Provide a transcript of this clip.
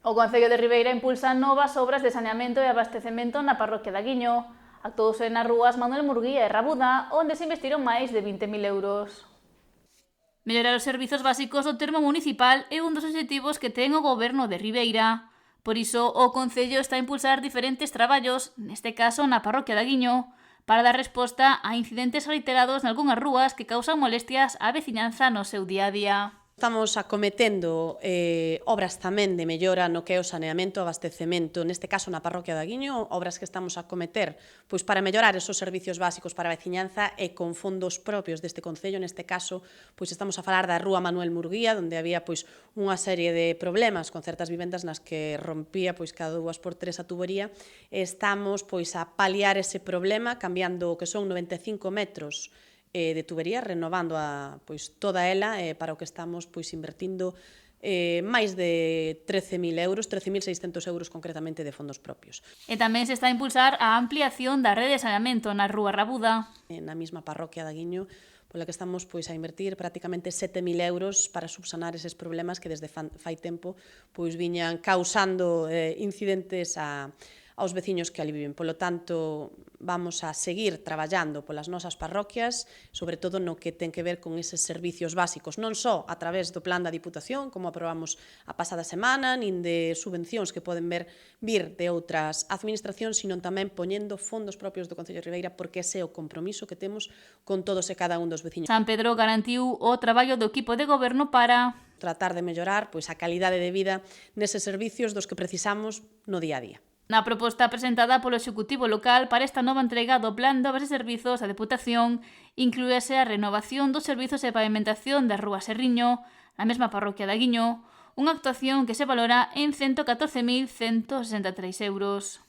O Concello de Ribeira impulsa novas obras de saneamento e abastecemento na parroquia de Aguiño. Actuouse nas rúas Manuel Murguía e Rabuda, onde se investiron máis de 20.000 euros. Mellorar os servizos básicos do termo municipal é un dos obxectivos que ten o Goberno de Ribeira. Por iso, o Concello está a impulsar diferentes traballos, neste caso na parroquia de Aguiño, para dar resposta a incidentes reiterados nalgunhas rúas que causan molestias á veciñanza no seu día a día. Estamos acometendo obras tamén de mellora no que é o saneamento e abastecemento, neste caso na parroquia de Aguiño, obras que estamos a acometer pois, para mellorar esos servicios básicos para a veciñanza e con fondos propios deste Concello, neste caso pois, estamos a falar da rúa Manuel Murguía, onde había pois, unha serie de problemas con certas vivendas nas que rompía pois, cada 2x3 a tubería, e estamos pois, a paliar ese problema cambiando o que son 95 metros de tubería, renovando pois, toda ela para o que estamos pois, invertindo máis de 13.000 euros, 13.600 euros concretamente de fondos propios. E tamén se está a impulsar a ampliación da rede de saneamento na rúa Rabuda. Na mesma parroquia de Aguiño, pola que estamos pois, a invertir prácticamente 7.000 euros para subsanar eses problemas que desde fai tempo pois, viñan causando incidentes aos veciños que ali viven. Polo tanto, vamos a seguir traballando polas nosas parroquias, sobre todo no que ten que ver con eses servicios básicos, non só a través do plan da Diputación, como aprobamos a pasada semana, nin de subvencións que poden vir de outras administracións, sino tamén poñendo fondos propios do Concello de Ribeira, porque ese é o compromiso que temos con todos e cada un dos veciños. San Pedro garantiu o traballo do equipo de goberno para tratar de mellorar pois, a calidade de vida neses servicios dos que precisamos no día a día. Na proposta presentada polo Executivo local para esta nova entrega do Plan de Obras e Servizos da Deputación, inclúese a renovación dos servizos de pavimentación da Rúa Serriño, na mesma parroquia de Aguiño, unha actuación que se valora en 114.163 euros.